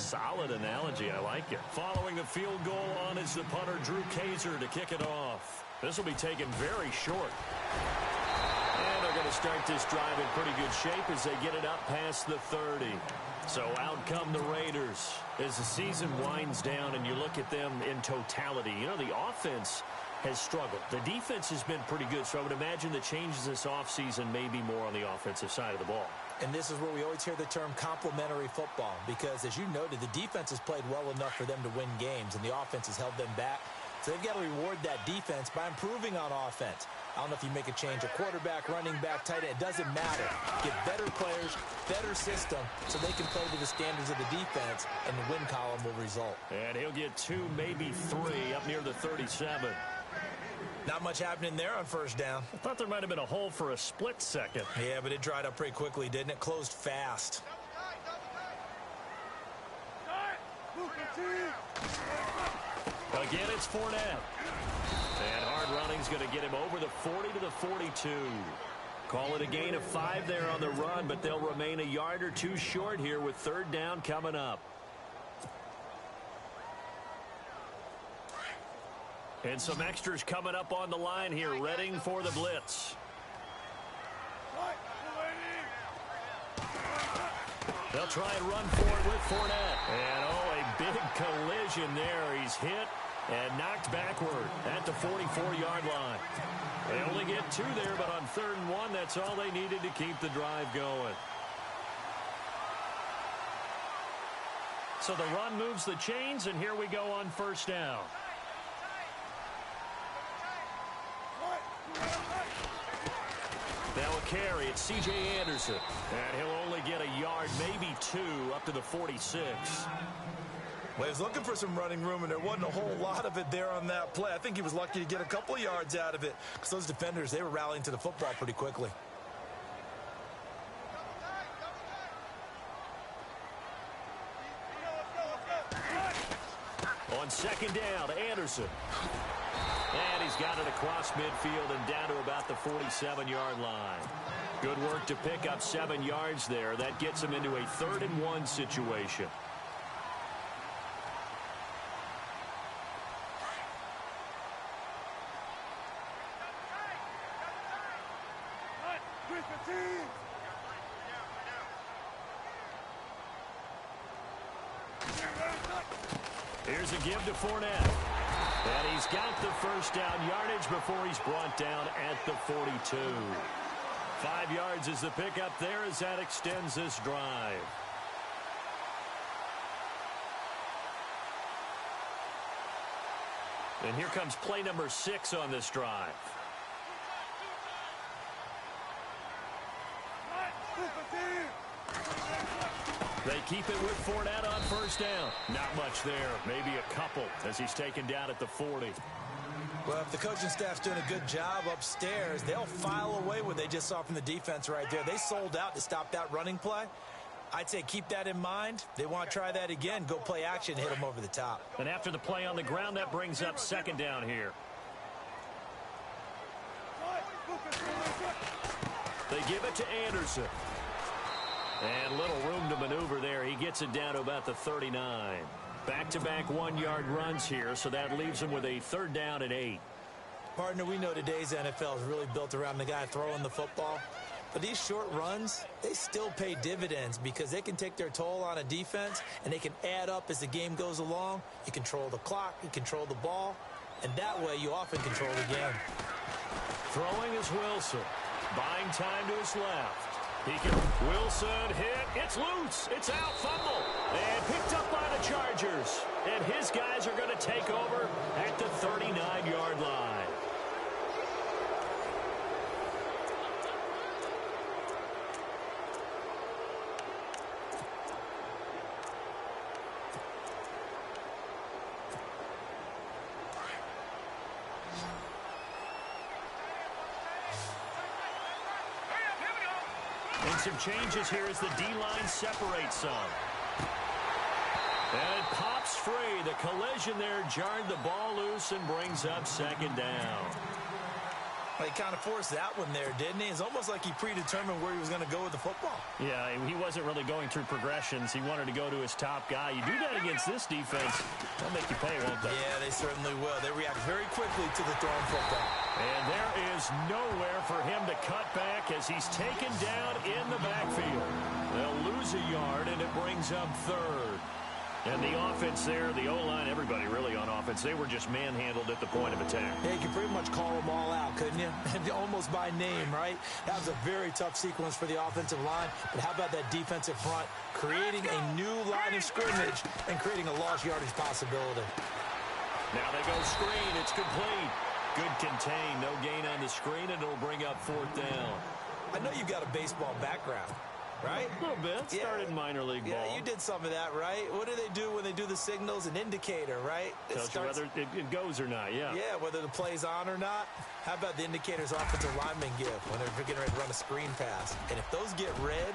solid analogy. I like it. Following the field goal on is the punter, Drew Kaiser, to kick it off. This will be taken very short. And they're going to start this drive in pretty good shape as they get it up past the 30. So out come the Raiders as the season winds down and you look at them in totality. You know, the offense has struggled. The defense has been pretty good, so I would imagine the changes this offseason may be more on the offensive side of the ball. And this is where we always hear the term complementary football because, as you noted, the defense has played well enough for them to win games, and the offense has held them back. So they've got to reward that defense by improving on offense. I don't know if you make a change, a quarterback, running back, tight end, it doesn't matter. Get better players, better system, so they can play to the standards of the defense, and the win column will result. And he'll get 2, maybe 3 up near the 37. Not much happening there on first down. I thought there might have been a hole for a split second. Yeah, but it dried up pretty quickly, didn't it? Closed fast. Again, it's Fournette. And hard running's going to get him over the 40 to the 42. Call it a gain of 5 there on the run, but they'll remain a yard or 2 short here with third down coming up. And some extras coming up on the line here, readying for the blitz. They'll try and run for it with Fournette. And, oh, a big collision there. He's hit and knocked backward at the 44-yard line. They only get 2 there, but on 3rd and 1, that's all they needed to keep the drive going. So the run moves the chains, and here we go on first down. Now a carry, it's C.J. Anderson. And he'll only get a yard, maybe 2, up to the 46. Well, he was looking for some running room, and there wasn't a whole lot of it there on that play. I think he was lucky to get a couple of yards out of it because those defenders, they were rallying to the football pretty quickly. On second down, Anderson. And he's got it across midfield and down to about the 47-yard line. Good work to pick up 7 yards there. That gets him into a 3rd and 1 situation. Here's a give to Fournette. And he's got the first down yardage before he's brought down at the 42. 5 yards is the pickup there as that extends this drive. And here comes play number 6 on this drive. They keep it with Fournette on first down. Not much there. Maybe a couple as he's taken down at the 40. Well, if the coaching staff's doing a good job upstairs, they'll file away what they just saw from the defense right there. They sold out to stop that running play. I'd say keep that in mind. They want to try that again. Go play action, hit them over the top. And after the play on the ground, that brings up second down here. They give it to Anderson. And little room to maneuver there. He gets it down to about the 39. Back-to-back 1-yard runs here, so that leaves him with a 3rd down and 8. Partner, we know today's NFL is really built around the guy throwing the football. But these short runs, they still pay dividends because they can take their toll on a defense, and they can add up as the game goes along. You control the clock, you control the ball, and that way you often control the game. Throwing is Wilson. Buying time to his left. Wilson hit. It's loose. It's out. Fumble. And picked up by the Chargers. And his guys are going to take over at the 39-yard line. And some changes here as the D-line separates some. And it pops free. The collision there jarred the ball loose and brings up second down. He kind of forced that one there, didn't he? It's almost like he predetermined where he was going to go with the football. Yeah, he wasn't really going through progressions. He wanted to go to his top guy. You do that against this defense, they'll make you pay, won't they? Yeah, they certainly will. They react very quickly to the thrown football. And there is nowhere for him to cut back as he's taken down in the backfield. They'll lose a yard, and it brings up third. And the offense there, the O-line, everybody really on offense, they were just manhandled at the point of attack. Yeah, you can pretty much call them all out, couldn't you? Almost by name, right? That was a very tough sequence for the offensive line. But how about that defensive front creating a new line of scrimmage and creating a lost yardage possibility? Now they go screen. It's complete. Good contain. No gain on the screen, and it'll bring up fourth down. I know you've got a baseball background. Right? A little bit. Started minor league ball. Yeah, you did some of that, right? What do they do when they do the signals? An indicator, right? Tells you whether it goes or not, yeah. Yeah, whether the play's on or not. How about the indicators offensive linemen give when they're getting ready to run a screen pass? And if those get red,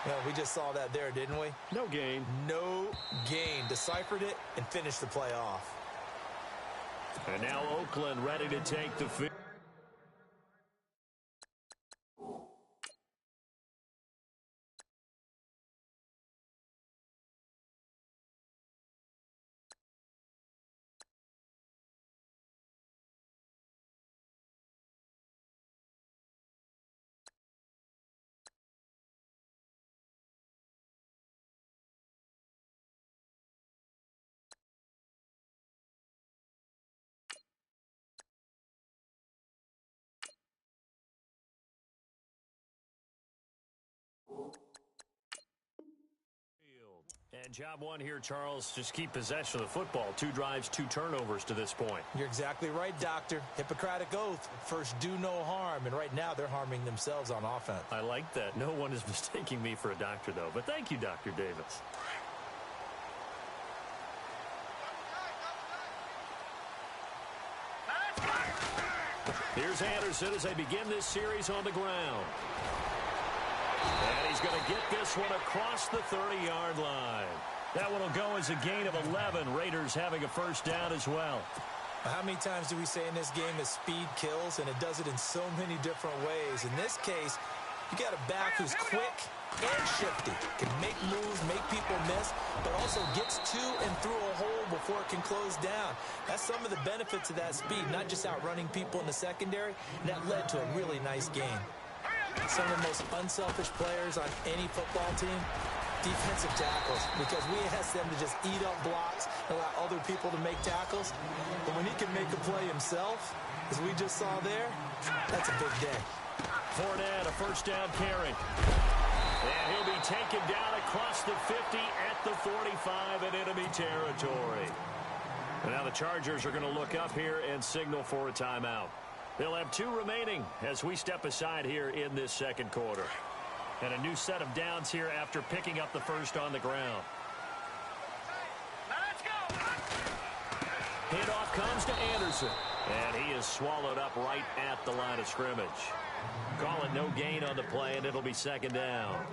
well, we just saw that there, didn't we? No gain. No gain. Deciphered it and finished the play off. And now Oakland ready to take the field. And job one here, Charles, just keep possession of the football. 2 drives, 2 turnovers to this point. You're exactly right, Doctor. Hippocratic oath. First, do no harm. And right now, they're harming themselves on offense. I like that. No one is mistaking me for a doctor, though. But thank you, Dr. Davis. Here's Anderson as they begin this series on the ground. And he's going to get this one across the 30-yard line. That one will go as a gain of 11. Raiders having a first down as well. How many times do we say in this game that speed kills, and it does it in so many different ways? In this case, you got a back who's quick and shifty, can make moves, make people miss, but also gets to and through a hole before it can close down. That's some of the benefits of that speed, not just outrunning people in the secondary. And that led to a really nice game. Some of the most unselfish players on any football team, defensive tackles, because we ask them to just eat up blocks and allow other people to make tackles. But when he can make a play himself, as we just saw there, that's a big day. Fournette, a first down carry. And he'll be taken down across the 50 at the 45 in enemy territory. And now the Chargers are going to look up here and signal for a timeout. They'll have 2 remaining as we step aside here in this second quarter. And a new set of downs here after picking up the first on the ground. Let's go. Handoff comes to Anderson. And he is swallowed up right at the line of scrimmage. Call it no gain on the play, and it'll be second down.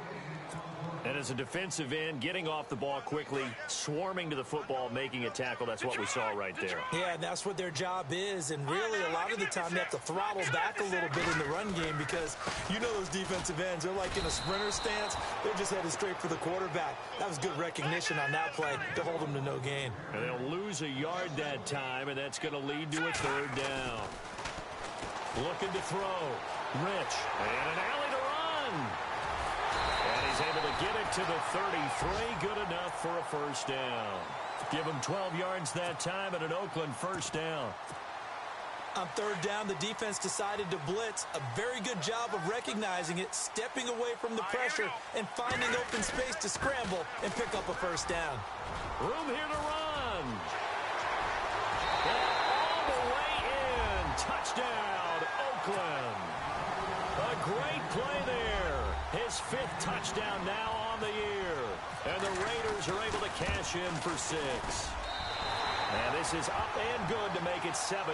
And as a defensive end, getting off the ball quickly, swarming to the football, making a tackle, that's what we saw right there. Yeah, and that's what their job is. And really, a lot of the time, they have to throttle back a little bit in the run game because you know those defensive ends, they're like in a sprinter stance. They're just headed straight for the quarterback. That was good recognition on that play to hold them to no gain. And they'll lose a yard that time, and that's going to lead to a third down. Looking to throw. Rich. And an alley to run. And he's able to get it to the 33. Good enough for a first down. Give him 12 yards that time and an Oakland first down. On third down, the defense decided to blitz. A very good job of recognizing it, stepping away from the pressure, and finding open space to scramble and pick up a first down. Room here to run. And all the way in. Touchdown, Oakland. A great play there. His 5th touchdown now on the year. And the Raiders are able to cash in for 6. And this is up and good to make it 7-3.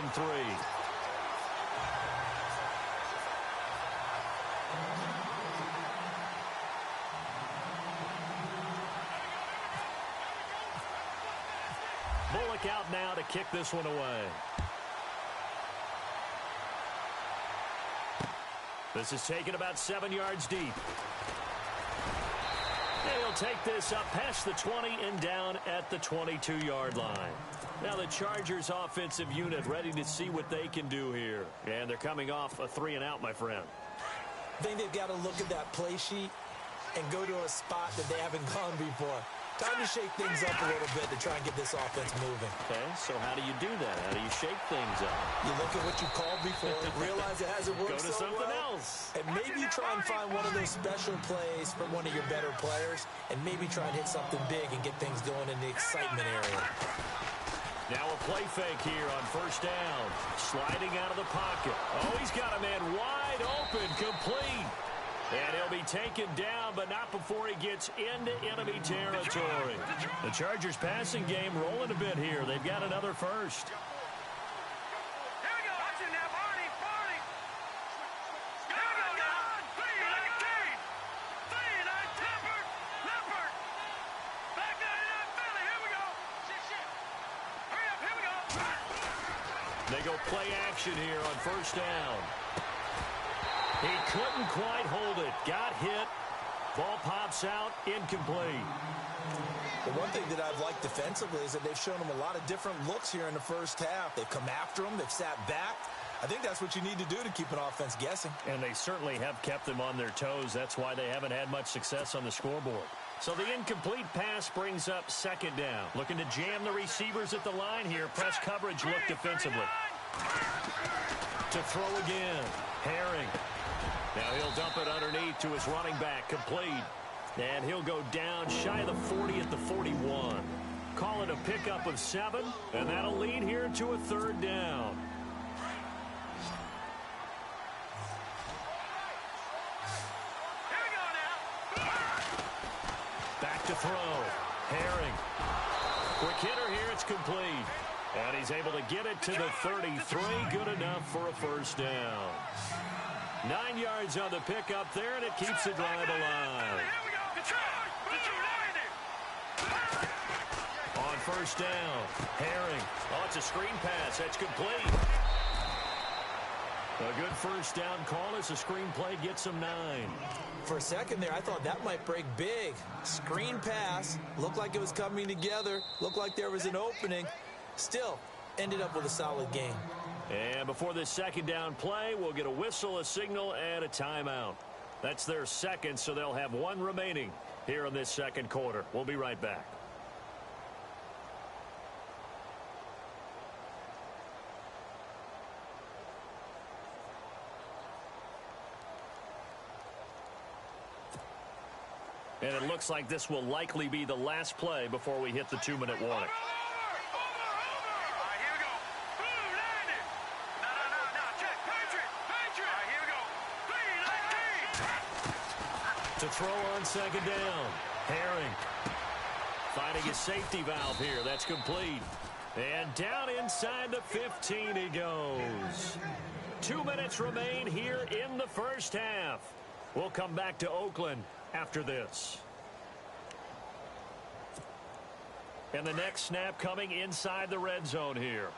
Bullock out now to kick this one away. This is taken about 7 yards deep. And he'll take this up past the 20 and down at the 22-yard line. Now the Chargers offensive unit ready to see what they can do here. And they're coming off a 3-and-out, my friend. I think they've got to look at that play sheet and go to a spot that they haven't gone before. Time to shake things up a little bit to try and get this offense moving. Okay, so how do you do that? How do you shake things up? You look at what you called before, realize it hasn't worked Go to so something well, else. and maybe try and find one of those special plays from one of your better players, and maybe try and hit something big and get things going in the excitement area. Now a play fake here on first down. Sliding out of the pocket. Oh, he's got a man wide open, complete. And he'll be taken down, but not before he gets into enemy territory. The Chargers passing game rolling a bit here. They've got another first. Here we go. Watch it now, Barney. Here we go now. 3-19. 3-9. Leopard. Back 99, Philly. Here we go. Hurry up. Here we go. They go play action here on first down. He couldn't quite hold it. Got hit. Ball pops out. Incomplete. The one thing that I've liked defensively is that they've shown them a lot of different looks here in the first half. They've come after them. They've sat back. I think that's what you need to do to keep an offense guessing. And they certainly have kept them on their toes. That's why they haven't had much success on the scoreboard. So the incomplete pass brings up second down. Looking to jam the receivers at the line here. Press coverage look defensively. To throw again. Herring. Now he'll dump it underneath to his running back, complete. And he'll go down shy of the 40 at the 41. Call it a pickup of 7, and that'll lead here to a third down. Here we go now. Back to throw. Herring. Quick hitter here, it's complete. And he's able to get it to the 33. Good enough for a first down. 9 yards on the pickup there, and it keeps the drive alive. Here we go. On first down, Herring. Oh, it's a screen pass. That's complete. A good first down call as the screen play gets him 9. For a second there, I thought that might break big. Screen pass. Looked like it was coming together. Looked like there was an opening. Still, ended up with a solid game. And before this second down play, we'll get a whistle, a signal, and a timeout. That's their second, so they'll have one remaining here in this second quarter. We'll be right back. And it looks like this will likely be the last play before we hit the 2-minute warning. To throw on second down. Herring finding his safety valve here. That's complete. And down inside the 15 he goes. 2 minutes remain here in the first half. We'll come back to Oakland after this. And the next snap coming inside the red zone here.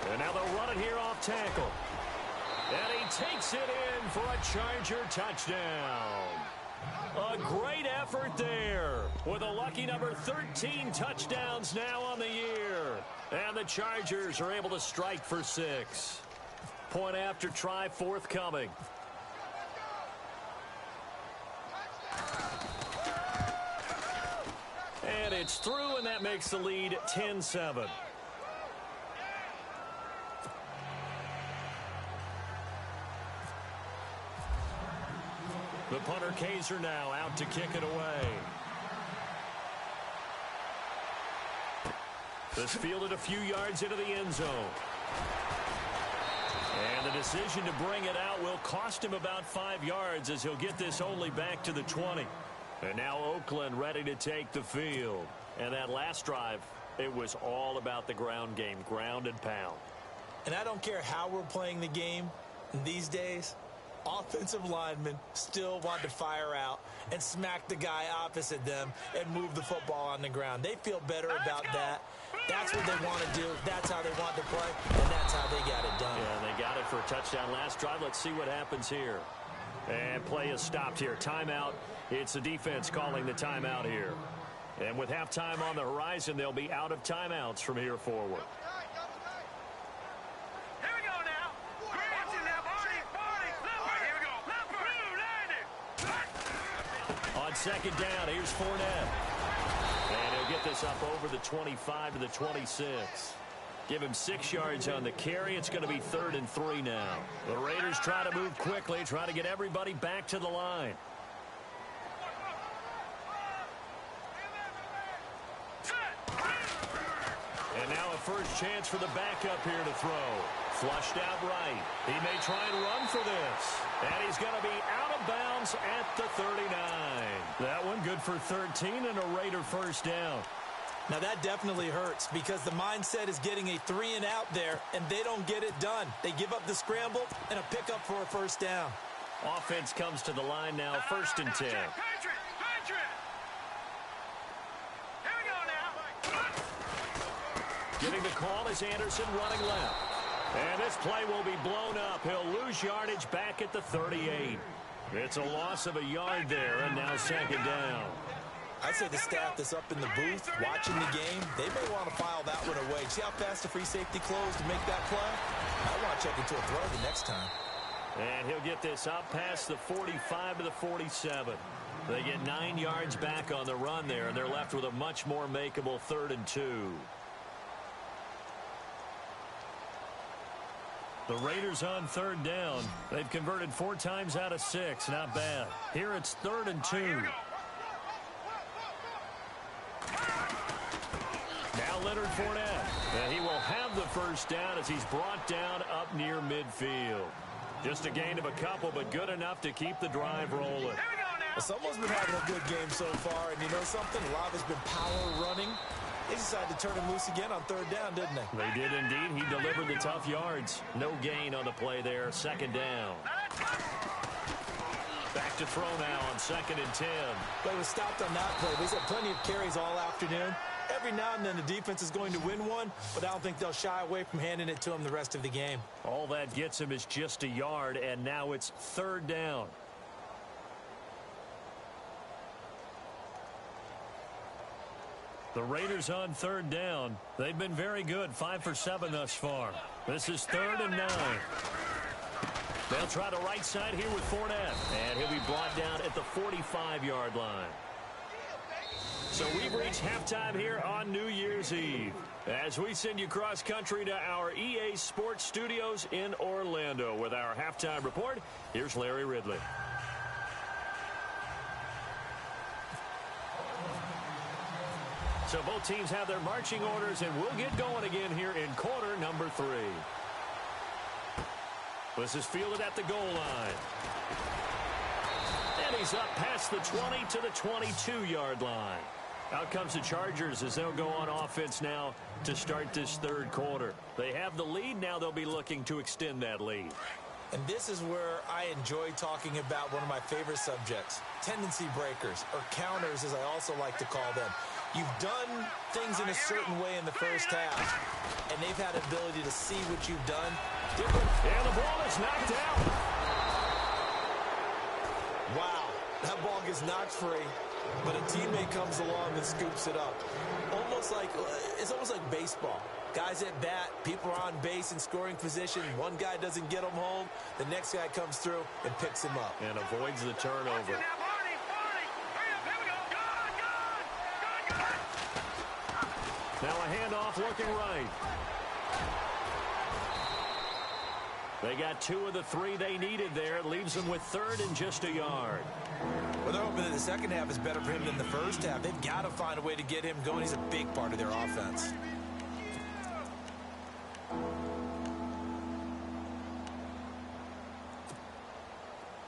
And now they'll run it here off tackle. And he takes it in for a Charger touchdown. A great effort there with a lucky number 13 touchdowns now on the year. And the Chargers are able to strike for 6. Point after try forthcoming. And it's through, and that makes the lead 10-7. The punter Kaiser now out to kick it away. This fielded a few yards into the end zone. And the decision to bring it out will cost him about 5 yards as he'll get this only back to the 20. And now Oakland ready to take the field. And that last drive, it was all about the ground game, ground and pound. And I don't care how we're playing the game these days, offensive linemen still want to fire out and smack the guy opposite them and move the football on the ground. They feel better about that. That's what they want to do. That's how they want to play, and that's how they got it done. Yeah, they got it for a touchdown last drive. Let's see what happens here. And play is stopped here. Timeout. It's the defense calling the timeout here. And with halftime on the horizon, they'll be out of timeouts from here forward. Here we go now. Watch it now, Barney. All right, here we go. Left, blue, 90. On second down, here's Fournette. And he'll get this up over the 25 to the 26. Give him 6 yards on the carry. It's going to be 3rd and 3 now. The Raiders try to move quickly, try to get everybody back to the line. And now a first chance for the backup here to throw. Flushed out right. He may try and run for this. And he's going to be out of bounds at the 39. That one good for 13 and a Raider first down. Now, that definitely hurts because the mindset is getting a 3-and-out there, and they don't get it done. They give up the scramble and a pickup for a first down. Offense comes to the line now, 1st and 10. Patriot. Here we go now. Getting the call is Anderson running left. And this play will be blown up. He'll lose yardage back at the 38. It's a loss of a yard there, and now 2nd down. I'd say the staff that's up in the booth watching the game, they may want to file that one away. See how fast the free safety closed to make that play? I want to check into a throw the next time. And he'll get this up past the 45 to the 47. They get 9 yards back on the run there, and they're left with a much more makeable 3rd and 2. The Raiders on 3rd down. They've converted 4 times out of 6. Not bad. Here it's 3rd and 2. Now Leonard Fournette. And he will have the first down as he's brought down up near midfield. Just a gain of a couple, but good enough to keep the drive rolling. Well, someone's been having a good game so far, and you know something? A lot of it's been power running. They decided to turn him loose again on 3rd down, didn't they? They did indeed. He delivered the tough yards. No gain on the play there. 2nd down. Back to throw now on 2nd and 10. Play was stopped on that play. He's had plenty of carries all afternoon. Every now and then the defense is going to win one, but I don't think they'll shy away from handing it to him the rest of the game. All that gets him is just a yard, and now it's 3rd down. The Raiders on 3rd down. They've been very good, 5 for 7 thus far. This is 3rd and 9. They'll try the right side here with Fournette, and he'll be brought down at the 45-yard line. So we've reached halftime here on New Year's Eve. As we send you cross-country to our EA Sports Studios in Orlando with our halftime report, here's Larry Ridley. So both teams have their marching orders, and we'll get going again here in quarter number 3. This is fielded at the goal line. And he's up past the 20 to the 22-yard line. Out comes the Chargers as they'll go on offense now to start this 3rd quarter. They have the lead. Now they'll be looking to extend that lead. And this is where I enjoy talking about one of my favorite subjects, tendency breakers, or counters as I also like to call them. You've done things in a certain way in the first half, and they've had ability to see what you've done. And the ball is knocked out. Wow, that ball gets knocked free, but a teammate comes along and scoops it up. It's almost like baseball. Guys at bat, people are on base in scoring position. One guy doesn't get him home. The next guy comes through and picks him up. And avoids the turnover. Now a handoff looking right. They got 2 of the 3 they needed there. It leaves them with 3rd and just a yard. Well, they're hoping that the second half is better for him than the first half. They've got to find a way to get him going. He's a big part of their offense.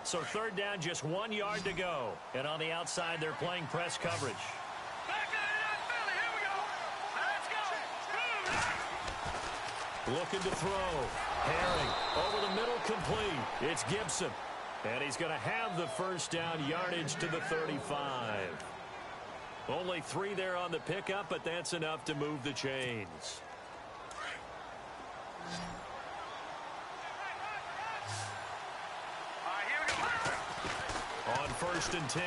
So 3rd down, just 1 yard to go. And on the outside, they're playing press coverage. Let's go. Looking to throw. Herring over the middle, complete. It's Gibson. And he's going to have the first down, yardage to the 35. Only 3 there on the pickup, but that's enough to move the chains. On 1st and 10,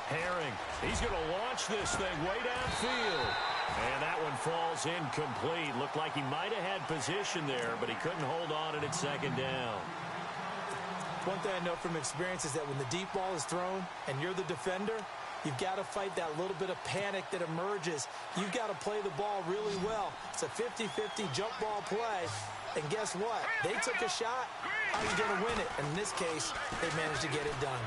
Herring. He's going to launch this thing way downfield. And that one falls incomplete. Looked like he might have had position there, but he couldn't hold on at its 2nd down. One thing I know from experience is that when the deep ball is thrown and you're the defender, you've got to fight that little bit of panic that emerges. You've got to play the ball really well. It's a 50-50 jump ball play. And guess what? They took a shot. How are you going to win it? And in this case, they managed to get it done.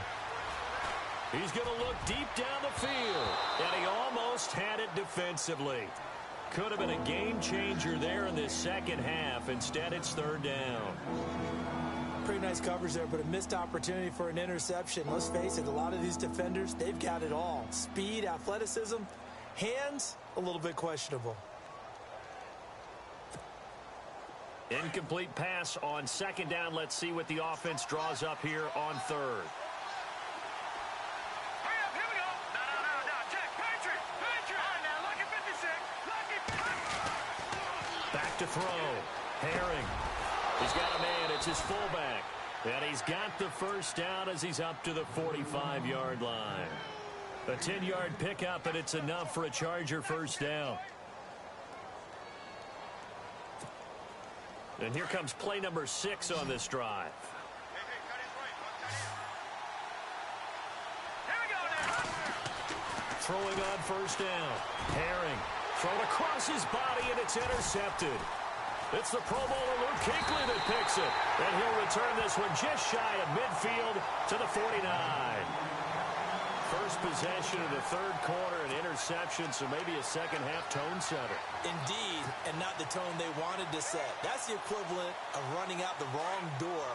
He's going to look deep down the field. And he almost had it defensively. Could have been a game changer there in this 2nd half. Instead, it's 3rd down. Pretty nice coverage there, but a missed opportunity for an interception. Let's face it, a lot of these defenders, they've got it all. Speed, athleticism, hands, a little bit questionable. Incomplete pass on 2nd down. Let's see what the offense draws up here on 3rd. Back to throw. Herring. He's got a man. It's his fullback. And he's got the first down as he's up to the 45-yard line. A 10-yard pickup, and it's enough for a Charger first down. And here comes play number 6 on this drive. Throwing on 1st down. Herring. Thrown across his body, and it's intercepted. It's the Pro Bowler Luke Kuechly that picks it. And he'll return this one just shy of midfield to the 49. First possession of the 3rd quarter, an interception, so maybe a 2nd half tone setter. Indeed, and not the tone they wanted to set. That's the equivalent of running out the wrong door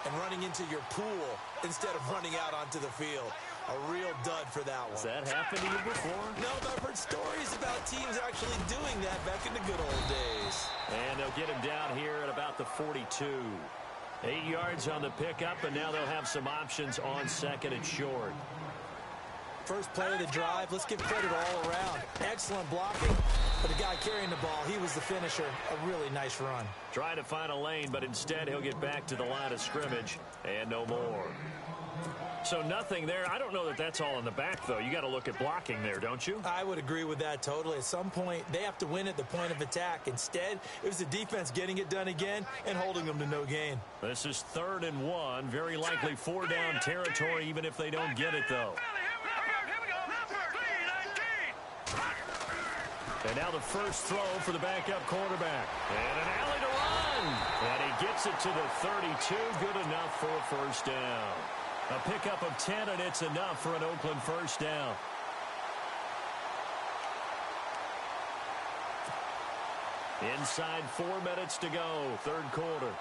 and running into your pool instead of running out onto the field. A real dud for that one. Has that happened to you before? No, but I've heard stories about teams actually doing that back in the good old days. And they'll get him down here at about the 42. 8 yards on the pickup, and now they'll have some options on 2nd and short. First play of the drive, let's give credit all around. Excellent blocking, but the guy carrying the ball, he was the finisher. A really nice run. Trying to find a lane, but instead he'll get back to the line of scrimmage, and no more. So nothing there. I don't know that that's all in the back, though. You got to look at blocking there, don't you? I would agree with that totally. At some point, they have to win at the point of attack. Instead, it was the defense getting it done again and holding them to no gain. This is 3rd and 1. Very likely 4-down territory, even if they don't get it, though. And now the first throw for the backup quarterback. And an alley to run. And he gets it to the 32. Good enough for a first down. A pickup of 10, and it's enough for an Oakland first down. Inside 4 minutes to go, 3rd quarter.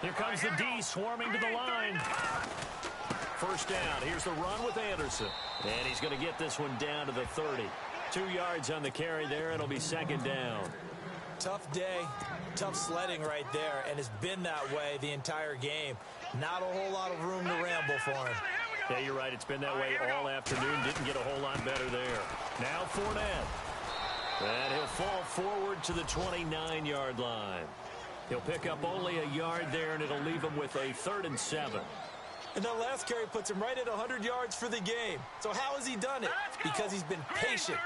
Here comes the D swarming to the line. First down. Here's the run with Anderson. And he's going to get this one down to the 30. 2 yards on the carry there. It'll be 2nd down. Tough day, tough sledding right there, and it's been that way the entire game. Not a whole lot of room to ramble for him. Yeah, you're right. It's been that way all afternoon. Didn't get a whole lot better there. Now Fournette. And he'll fall forward to the 29-yard line. He'll pick up only a yard there, and it'll leave him with a 3rd and 7. And that last carry puts him right at 100 yards for the game. So how has he done it? Because he's been patient,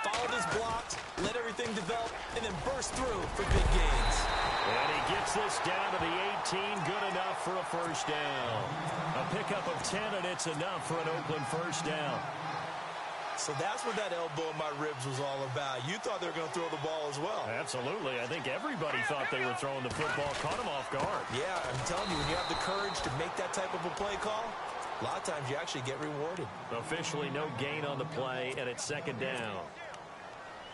followed his blocks, let everything develop, and then burst through for big gains. And he gets this down to the 18, good enough for a first down. A pickup of 10, and it's enough for an Oakland first down. So that's what that elbow in my ribs was all about. You thought they were going to throw the ball as well. Absolutely. I think everybody thought they were throwing the football, caught him off guard. Yeah, I'm telling you, when you have the courage to make that type of a play call, a lot of times you actually get rewarded. Officially no gain on the play, and it's 2nd down.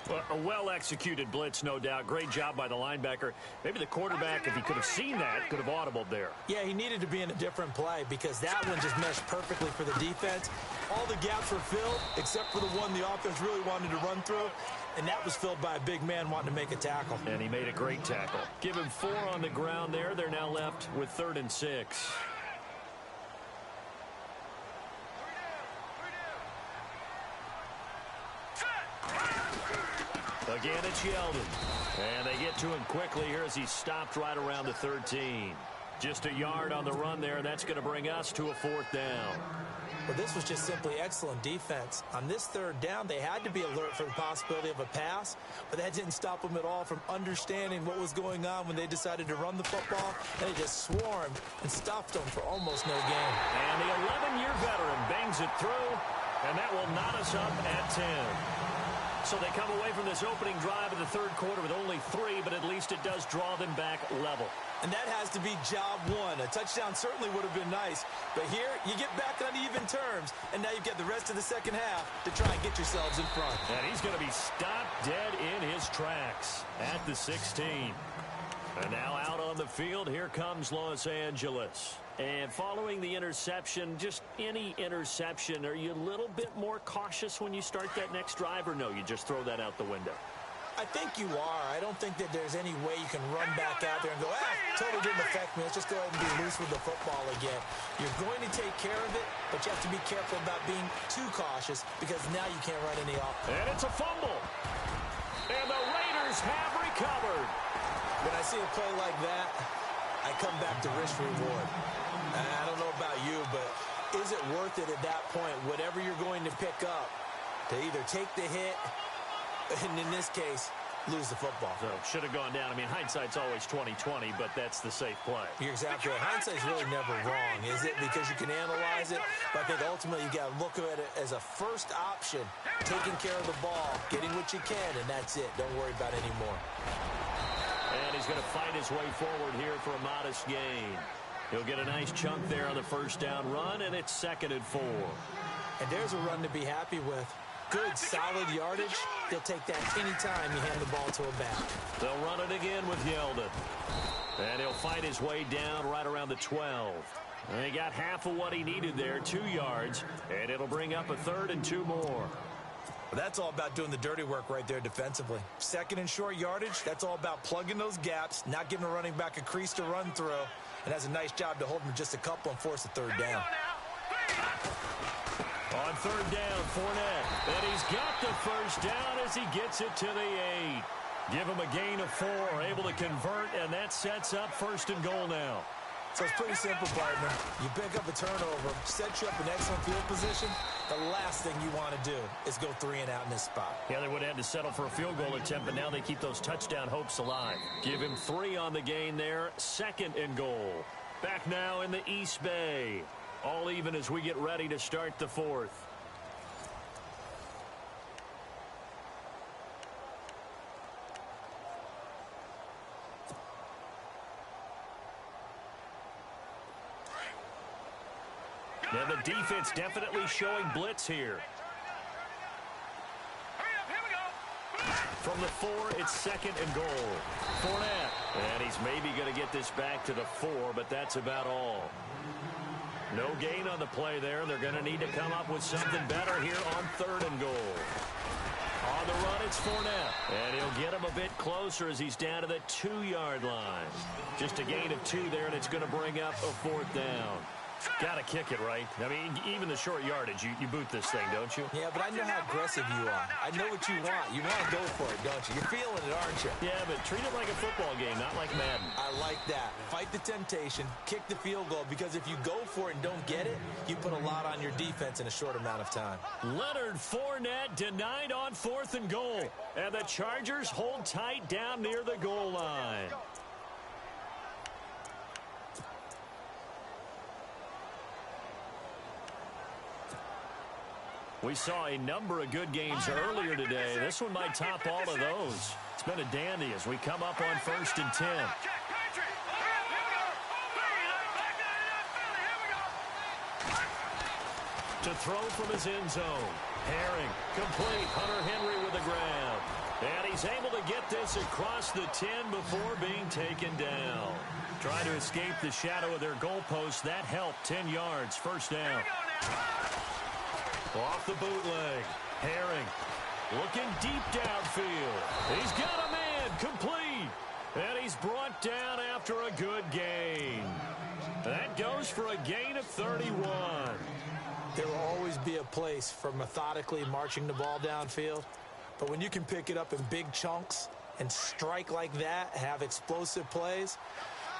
Well, a well-executed blitz, no doubt. Great job by the linebacker. Maybe the quarterback, if he could have seen that, could have audibled there. Yeah, he needed to be in a different play because that one just meshed perfectly for the defense. All the gaps were filled except for the one the offense really wanted to run through, and that was filled by a big man wanting to make a tackle. And he made a great tackle. Give him 4 on the ground there. They're now left with 3rd and 6. Again, it's Yeldon. And they get to him quickly here as he's stopped right around the 13. Just a yard on the run there. That's going to bring us to a 4th down. Well, this was just simply excellent defense. On this 3rd down, they had to be alert for the possibility of a pass, but that didn't stop them at all from understanding what was going on when they decided to run the football, and they just swarmed and stuffed them for almost no gain. And the 11-year veteran bangs it through, and that will knot us up at 10. So they come away from this opening drive in the 3rd quarter with only 3, but at least it does draw them back level. And that has to be job one. A touchdown certainly would have been nice, but here you get back on even terms, and now you've got the rest of the second half to try and get yourselves in front. And he's going to be stopped dead in his tracks at the 16. And now out on the field, here comes Los Angeles. And following the interception, just any interception, are you a little bit more cautious when you start that next drive, or no, you just throw that out the window? I think you are. I don't think that there's any way you can run back out there and go, totally didn't affect me. Let's just go ahead and be loose with the football again. You're going to take care of it, but you have to be careful about being too cautious because now you can't run any off. And it's a fumble. And the Raiders have recovered. When I see a play like that, I come back to risk reward. I don't know about you, but is it worth it at that point, whatever you're going to pick up, to either take the hit, and in this case, lose the football? So should have gone down. I mean, hindsight's always 20/20, but that's the safe play. You're exactly right. Hindsight's really never wrong, is it? Because you can analyze it, but I think ultimately you got to look at it as a first option, taking care of the ball, getting what you can, and that's it. Don't worry about any more. And he's going to fight his way forward here for a modest gain. He'll get a nice chunk there on the 1st down run, and it's 2nd and 4. And there's a run to be happy with. Good, solid yardage. They'll take that anytime you hand the ball to a back. They'll run it again with Yeldon. And he'll fight his way down right around the 12. And he got half of what he needed there, 2 yards, and it'll bring up a 3rd and 2 more. Well, that's all about doing the dirty work right there defensively. 2nd and short yardage, that's all about plugging those gaps, not giving a running back a crease to run through, and has a nice job to hold him just a couple and force a 3rd down. On 3rd down, Fournette. And he's got the 1st down as he gets it to the 8. Give him a gain of 4, able to convert, and that sets up 1st and goal now. So it's pretty simple, partner. You pick up a turnover, set you up in excellent field position. The last thing you want to do is go 3 and out in this spot. Yeah, they would have had to settle for a field goal attempt, but now they keep those touchdown hopes alive. Give him 3 on the gain there, 2nd and goal. Back now in the East Bay. All even as we get ready to start the 4th. Now the defense definitely showing blitz here. From the 4, it's 2nd and goal. Fournette. And he's maybe going to get this back to the 4, but that's about all. No gain on the play there. They're going to need to come up with something better here on 3rd and goal. On the run, it's Fournette. And he'll get him a bit closer as he's down to the 2-yard line. Just a gain of 2 there, and it's going to bring up a 4th down. Got to kick it, right? I mean, even the short yardage, you boot this thing, don't you? Yeah, but I know how aggressive you are. I know what you want. You want to go for it, don't you? You're feeling it, aren't you? Yeah, but treat it like a football game, not like Madden. I like that. Fight the temptation, kick the field goal, because if you go for it and don't get it, you put a lot on your defense in a short amount of time. Leonard Fournette denied on 4th and goal. And the Chargers hold tight down near the goal line. We saw a number of good games earlier today. This one might top all of those. It's been a dandy as we come up on 1st and 10. To throw from his end zone. Herring, complete. Hunter Henry with the grab. And he's able to get this across the 10 before being taken down. Trying to escape the shadow of their goalpost. That helped. 10 yards. 1st down. Off the bootleg. Herring looking deep downfield. He's got a man. Complete. And he's brought down after a good gain. That goes for a gain of 31. There will always be a place for methodically marching the ball downfield. But when you can pick it up in big chunks and strike like that, have explosive plays,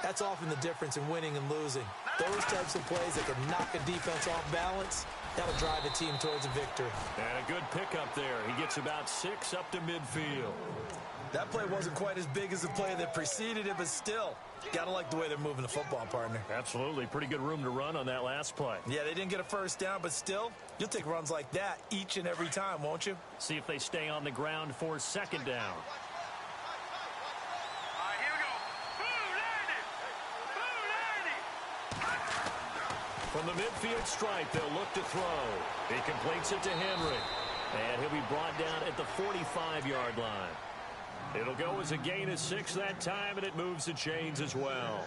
that's often the difference in winning and losing. Those types of plays that can knock a defense off balance, that'll drive a team towards a victory. And a good pickup there. He gets about 6 up to midfield. That play wasn't quite as big as the play that preceded it, but still, got to like the way they're moving the football, partner. Absolutely. Pretty good room to run on that last play. Yeah, they didn't get a first down, but still, you'll take runs like that each and every time, won't you? See if they stay on the ground for second down. All right, here we go. From the midfield stripe, they'll look to throw. He completes it to Henry. And he'll be brought down at the 45-yard line. It'll go as a gain of 6 that time, and it moves the chains as well.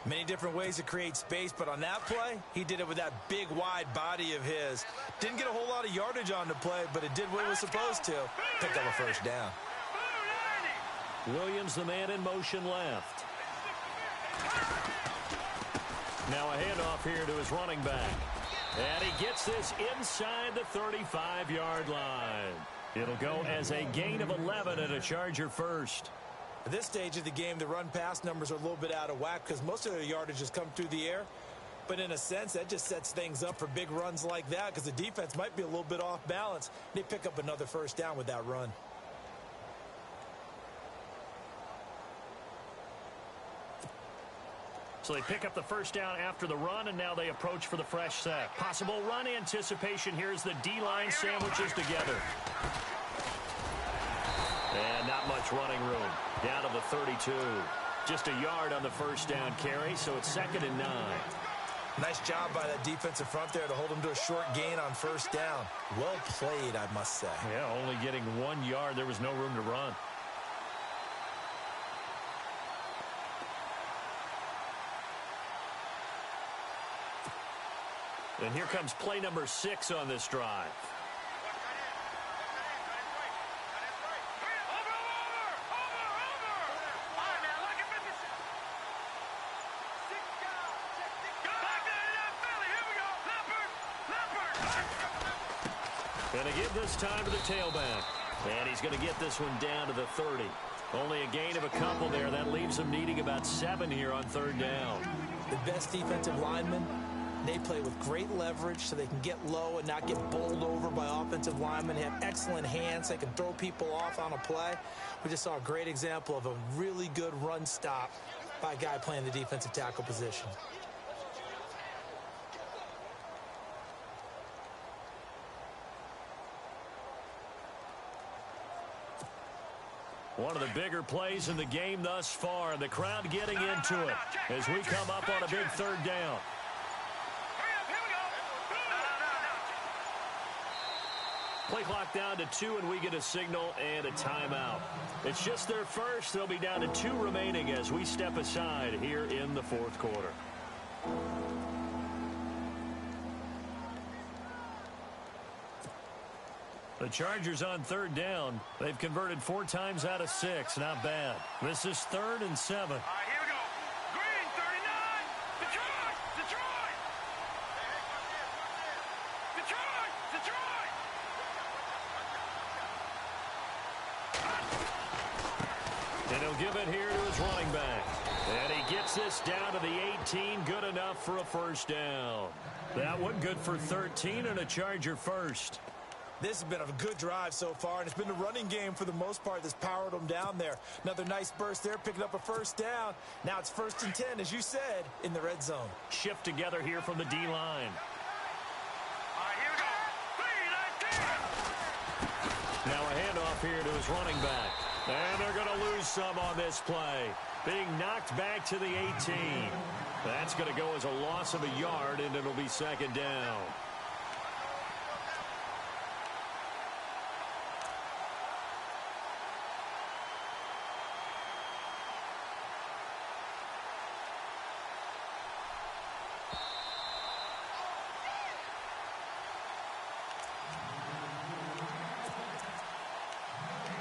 Many different ways to create space, but on that play, he did it with that big, wide body of his. Didn't get a whole lot of yardage on the play, but it did what it was supposed to. Picked up a first down. Williams, the man in motion left. Now a handoff here to his running back. And he gets this inside the 35-yard line. It'll go as a gain of 11 and a Charger first. At this stage of the game, the run-pass numbers are a little bit out of whack because most of their yardage has come through the air. But in a sense, that just sets things up for big runs like that because the defense might be a little bit off balance. They pick up another first down with that run. So they pick up the first down after the run, and now they approach for the fresh set. Possible run anticipation. Here's the D-line sandwiches together. And not much running room. Down to the 32. Just a yard on the first down carry, so it's 2nd and 9. Nice job by that defensive front there to hold them to a short gain on first down. Well played, I must say. Yeah, only getting 1 yard. There was no room to run. And here comes play number 6 on this drive. And again this time to the tailback. And he's going to get this one down to the 30. Only a gain of a couple there. That leaves them needing about 7 here on 3rd down. The best defensive linemen, they play with great leverage so they can get low and not get bowled over by offensive linemen. They have excellent hands. They can throw people off on a play. We just saw a great example of a really good run stop by a guy playing the defensive tackle position. One of the bigger plays in the game thus far. The crowd getting into it as we come up on a big 3rd down. Play clock down to 2, and we get a signal and a timeout. It's just their first. They'll be down to 2 remaining as we step aside here in the 4th quarter. The Chargers on 3rd down. They've converted 4 times out of 6. Not bad. This is 3rd and 7. All right, here we go. Green, 39. Detroit! Detroit! Detroit! Detroit! And he'll give it here to his running back. And he gets this down to the 18. Good enough for a first down. That one good for 13 and a Charger first. This has been a good drive so far, and it's been the running game for the most part that's powered them down there. Another nice burst there, picking up a first down. Now it's 1st and 10, as you said, in the red zone. Shift together here from the D-line. All right, here we go. 3-19. Now a handoff here to his running back. And they're going to lose some on this play. Being knocked back to the 18. That's going to go as a loss of a yard, and it'll be 2nd down.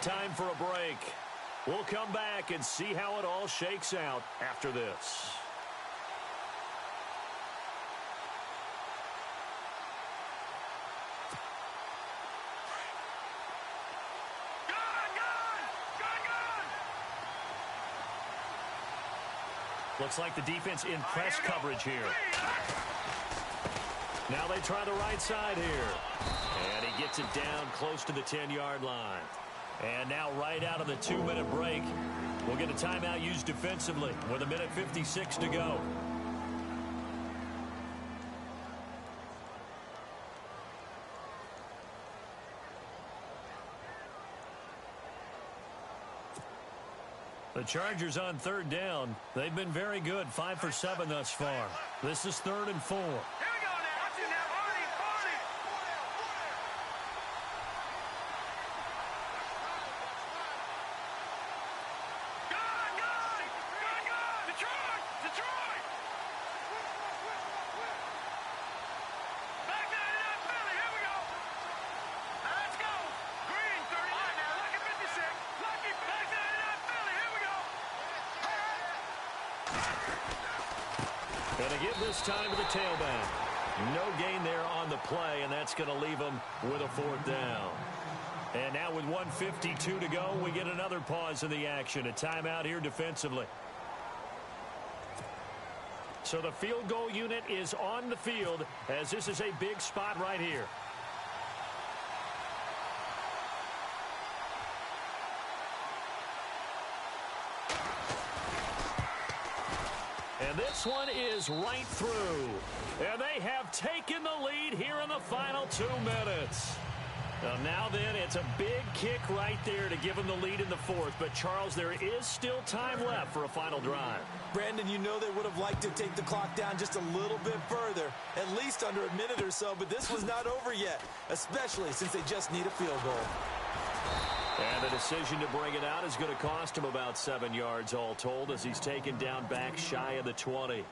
Time for a break. We'll come back and see how it all shakes out after this. Looks like the defense in press coverage here. Now they try the right side here. And he gets it down close to the 10-yard line. And now right out of the 2-minute break, we'll get a timeout used defensively with 1:56 to go. The Chargers on 3rd down. They've been very good, 5 for 7 thus far. This is 3rd and 4. Here we go now. Watch it now. 40. Good. Detroit. Back 99 Philly. Here we go. Now let's go. Green 39 now. Lucky 56. Lucky back 99 Philly. Here we go. Going to give this time to the tailback. No gain there on the play, and that's going to leave them with a 4th down. And now with 1:52 to go, we get another pause in the action. A timeout here defensively. So the field goal unit is on the field, as this is a big spot right here. And this one is right through. And they have taken the lead here in the final 2 minutes. Now then, it's a big kick right there to give them the lead in the 4th. But, Charles, there is still time left for a final drive. Brandon, you know they would have liked to take the clock down just a little bit further, at least under a minute or so. But this was not over yet, especially since they just need a field goal. And the decision to bring it out is going to cost him about 7 yards all told, as he's taken down back shy of the 20.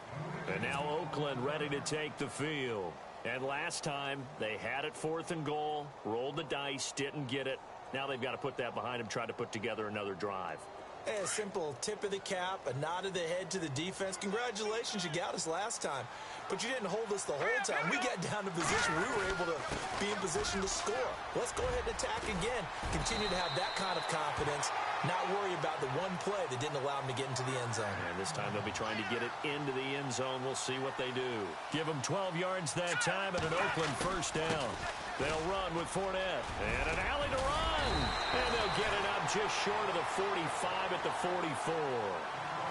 And now Oakland ready to take the field. And last time, they had it 4th and goal, rolled the dice, didn't get it. Now they've got to put that behind them, try to put together another drive. Hey, a simple tip of the cap, a nod of the head to the defense. Congratulations, you got us last time. But you didn't hold us the whole time. We got down to position. We were able to be in position to score. Let's go ahead and attack again. Continue to have that kind of confidence. Not worry about the one play that didn't allow them to get into the end zone. And this time they'll be trying to get it into the end zone. We'll see what they do. Give them 12 yards that time and an Oakland 1st down. They'll run with Fournette. And an alley to run. And they'll get it up just short of the 45 at the 44.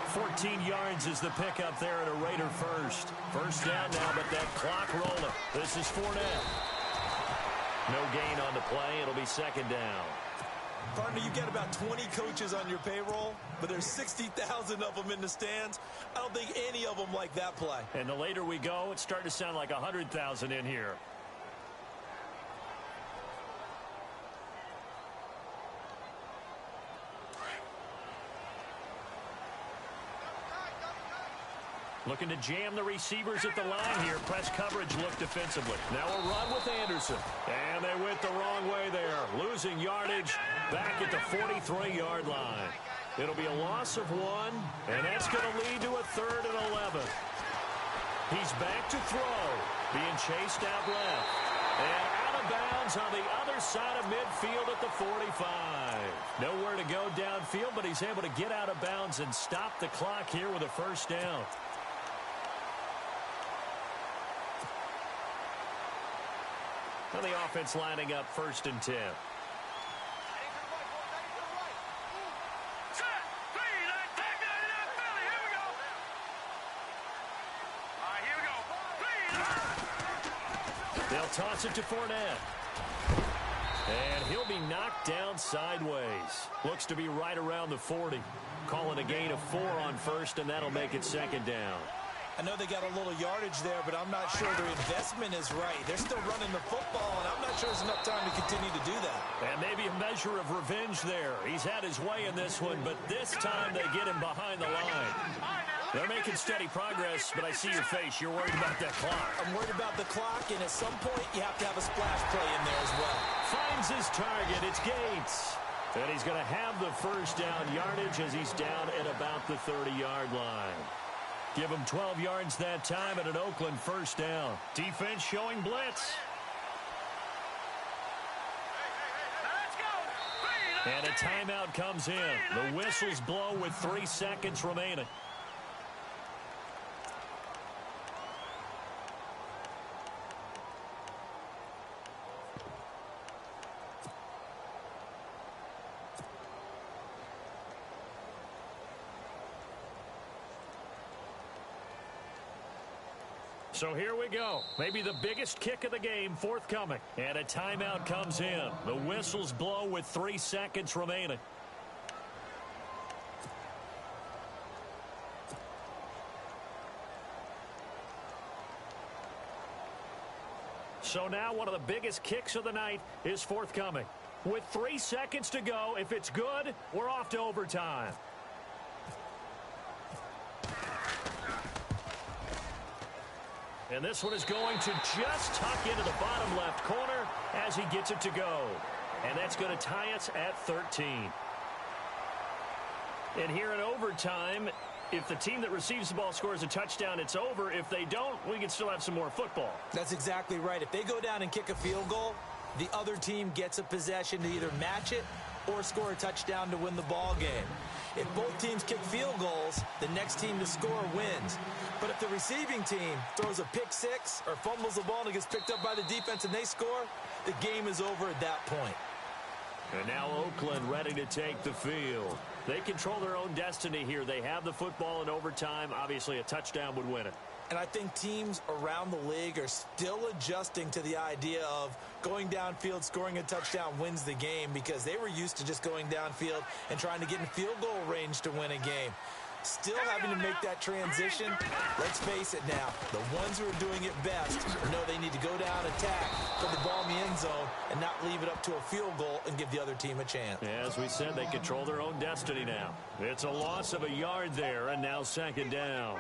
14 yards is the pickup there at a Raider 1st. 1st down now, but that clock rolling. This is Fournette. No gain on the play. It'll be 2nd down. Partner, you got about 20 coaches on your payroll, but there's 60,000 of them in the stands. I don't think any of them like that play. And the later we go, it's starting to sound like 100,000 in here. Looking to jam the receivers at the line here. Press coverage look defensively. Now a run with Anderson. And they went the wrong way there. Losing yardage back at the 43-yard line. It'll be a loss of 1, and that's going to lead to a 3rd and 11. He's back to throw. Being chased out left. And out of bounds on the other side of midfield at the 45. Nowhere to go downfield, but he's able to get out of bounds and stop the clock here with a 1st down. And the offense lining up 1st and 10. They'll toss it to Fournette. And he'll be knocked down sideways. Looks to be right around the 40. Calling a gain of 4 on 1st, and that'll make it 2nd down. I know they got a little yardage there, but I'm not sure their investment is right. They're still running the football, and I'm not sure there's enough time to continue to do that. And maybe a measure of revenge there. He's had his way in this one, but this time they get him behind the line. They're making steady progress, but I see your face. You're worried about that clock. I'm worried about the clock, and at some point you have to have a splash play in there as well. Finds his target. It's Gates. And he's going to have the 1st down yardage as he's down at about the 30-yard line. Give him 12 yards that time and an Oakland 1st down. Defense showing blitz. And a timeout comes in. The whistles blow with 3 seconds remaining. So here we go. Maybe the biggest kick of the game forthcoming. And a timeout comes in. The whistles blow with 3 seconds remaining. So now one of the biggest kicks of the night is forthcoming. With 3 seconds to go, if it's good, we're off to overtime. And this one is going to just tuck into the bottom left corner as he gets it to go. And that's going to tie us at 13. And here in overtime, if the team that receives the ball scores a touchdown, it's over. If they don't, we can still have some more football. That's exactly right. If they go down and kick a field goal, the other team gets a possession to either match it or score a touchdown to win the ball game. If both teams kick field goals, the next team to score wins. But if the receiving team throws a pick six or fumbles the ball and it gets picked up by the defense and they score, the game is over at that point. And now Oakland ready to take the field. They control their own destiny here. They have the football in overtime. Obviously, a touchdown would win it. And I think teams around the league are still adjusting to the idea of going downfield, scoring a touchdown wins the game, because they were used to just going downfield and trying to get in field goal range to win a game. Still having to make that transition. Let's face it now, the ones who are doing it best know they need to go down, attack, put the ball in the end zone, and not leave it up to a field goal and give the other team a chance. As we said, they control their own destiny now. It's a loss of a yard there, and now second down.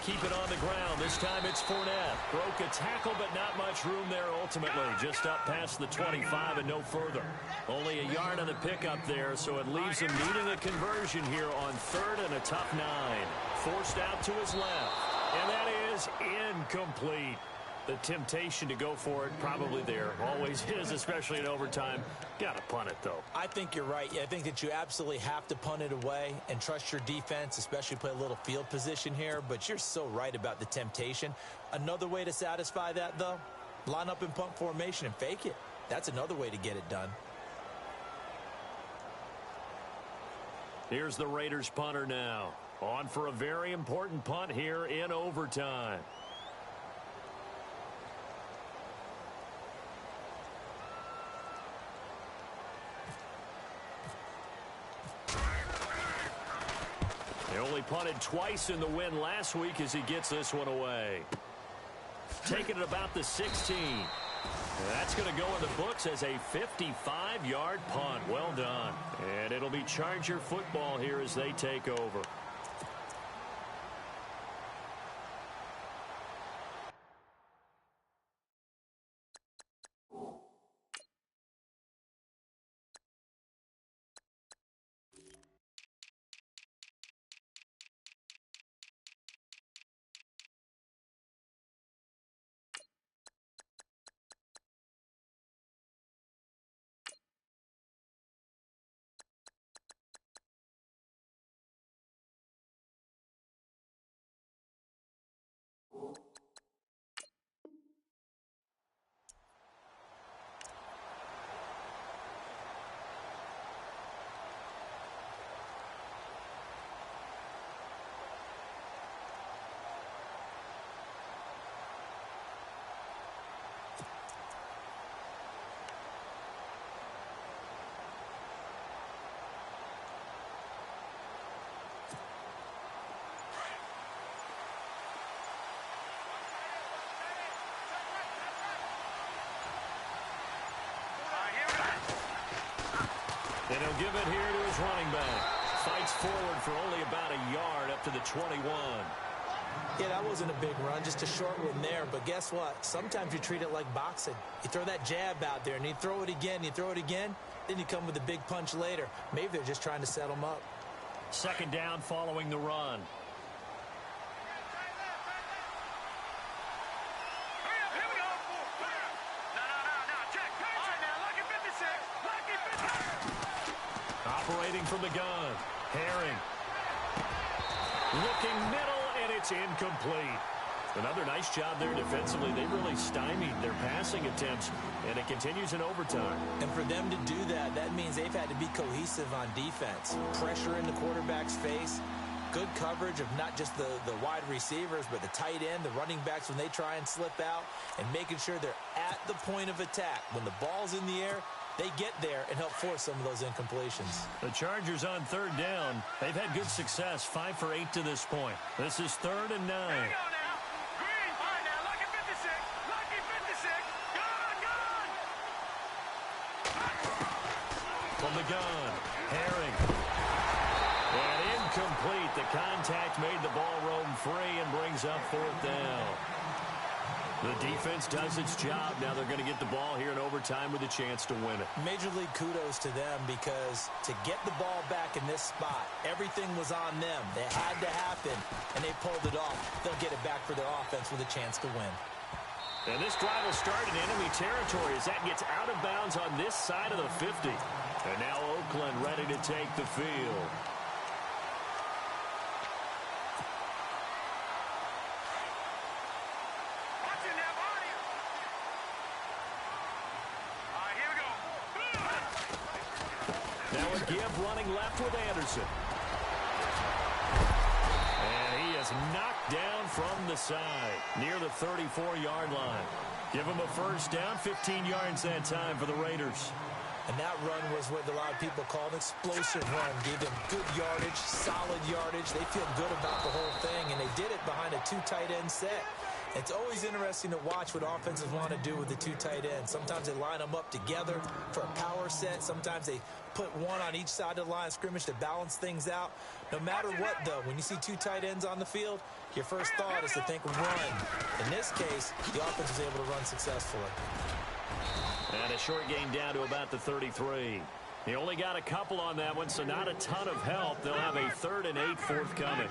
Keep it on the ground. This time it's Fournette. Broke a tackle, but not much room there ultimately. Just up past the 25 and no further. Only a yard on the pickup there, so it leaves him needing a conversion here on 3rd and a tough 9. Forced out to his left. And that is incomplete. The temptation to go for it probably there. Always is, especially in overtime. Got to punt it, though. I think you're right. I think that you absolutely have to punt it away and trust your defense, especially play a little field position here. But you're so right about the temptation. Another way to satisfy that, though, line up in punt formation and fake it. That's another way to get it done. Here's the Raiders punter now. On for a very important punt here in overtime. They only punted twice in the win last week as he gets this one away. Taking it about the 16. That's going to go in the books as a 55-yard punt. Well done. And it'll be Charger football here as they take over. And he'll give it here to his running back. Fights forward for only about a yard up to the 21. Yeah, that wasn't a big run, just a short one there. But guess what? Sometimes you treat it like boxing. You throw that jab out there, and you throw it again, then you come with a big punch later. Maybe they're just trying to set them up. Second down following the run. Operating from the gun. Herring. Looking middle, and it's incomplete. Another nice job there defensively. They really stymied their passing attempts, and it continues in overtime. And for them to do that, that means they've had to be cohesive on defense. Pressure in the quarterback's face. Good coverage of not just the wide receivers, but the tight end, the running backs when they try and slip out, and making sure they're at the point of attack. When the ball's in the air, they get there and help force some of those incompletions. The Chargers on third down. They've had good success, 5 for 8 to this point. This is 3rd and 9. Here we go now. Green. All right, now, lucky 56. Lucky 56. Gone. From the gun, Herring. And incomplete. The contact made the ball roam free and brings up 4th down. The defense does its job. Now they're going to get the ball here in overtime with a chance to win it. Major League kudos to them, because to get the ball back in this spot, everything was on them. It had to happen, and they pulled it off. They'll get it back for their offense with a chance to win. And this drive will start in enemy territory as that gets out of bounds on this side of the 50. And now Oakland ready to take the field. Now a give running left with Anderson. And he is knocked down from the side near the 34-yard line. Give him a first down, 15 yards that time for the Raiders. And that run was what a lot of people call an explosive run. Gave them good yardage, solid yardage. They feel good about the whole thing, and they did it behind a 2 tight end set. It's always interesting to watch what offenses want to do with the 2 tight ends. Sometimes they line them up together for a power set. Sometimes they put one on each side of the line of scrimmage to balance things out. No matter what, though, when you see 2 tight ends on the field, your first thought is to think run. In this case, the offense was able to run successfully. And a short gain down to about the 33. He only got a couple on that one, so not a ton of help. They'll have a 3rd and 8 forthcoming.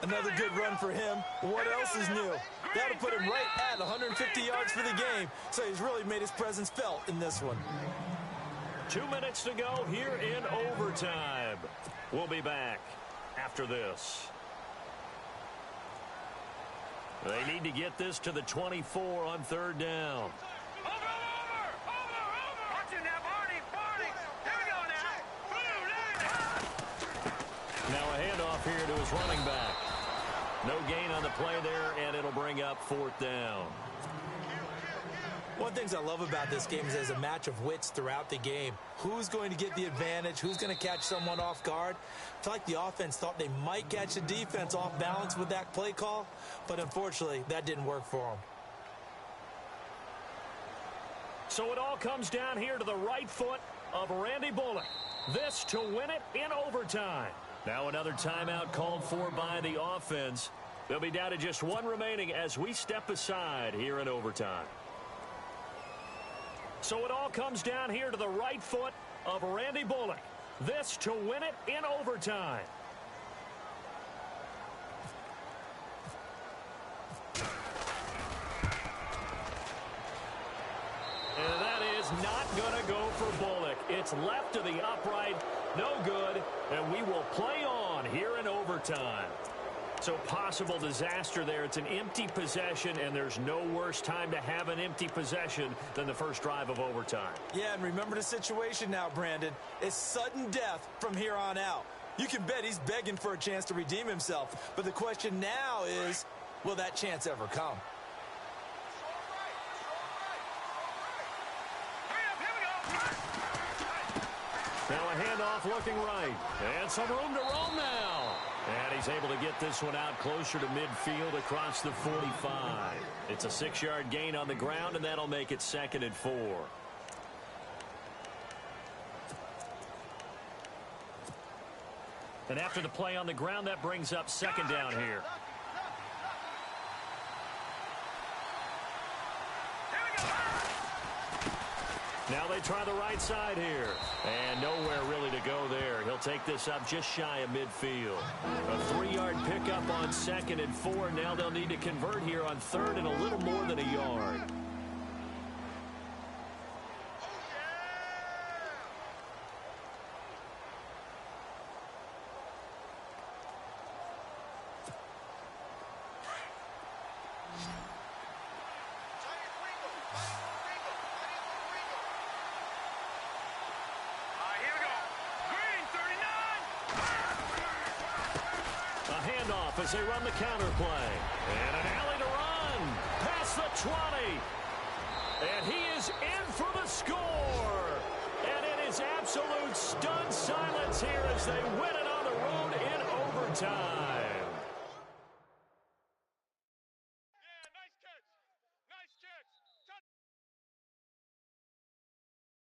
Another good run for him. What else is new? That'll put him right at 150 yards for the game. So he's really made his presence felt in this one. 2 minutes to go here in overtime. We'll be back after this. They need to get this to the 24 on 3rd down. Now a handoff here to his running back. No gain on the play there, and it'll bring up 4th down. One of the things I love about this game is there's a match of wits throughout the game. Who's going to get the advantage? Who's going to catch someone off guard? I feel like the offense thought they might catch the defense off balance with that play call, but unfortunately, that didn't work for them. So it all comes down here to the right foot of Randy Bullock. This to win it in overtime. Now another timeout called for by the offense. They'll be down to just 1 remaining as we step aside here in overtime. So it all comes down here to the right foot of Randy Bullock. This to win it in overtime. And that is not going to go for Bullock. It's left to the upright. No good. And we will play on here in overtime. So possible disaster there. It's an empty possession, and there's no worse time to have an empty possession than the first drive of overtime. Yeah, and remember the situation now, Brandon. It's sudden death from here on out. You can bet he's begging for a chance to redeem himself. But the question now is, will that chance ever come? Now a handoff looking right. And some room to roam now. And he's able to get this one out closer to midfield across the 45. It's a 6-yard gain on the ground, and that'll make it 2nd and 4. And after the play on the ground, that brings up 2nd down here. Now they try the right side here. And nowhere really to go there. He'll take this up just shy of midfield. A 3-yard pickup on 2nd and 4. Now they'll need to convert here on 3rd and a little more than a yard. handoff as they run the counter play. And an alley to run. Past the 20. And he is in for the score. And it is absolute stunned silence here as they win it on the road in overtime.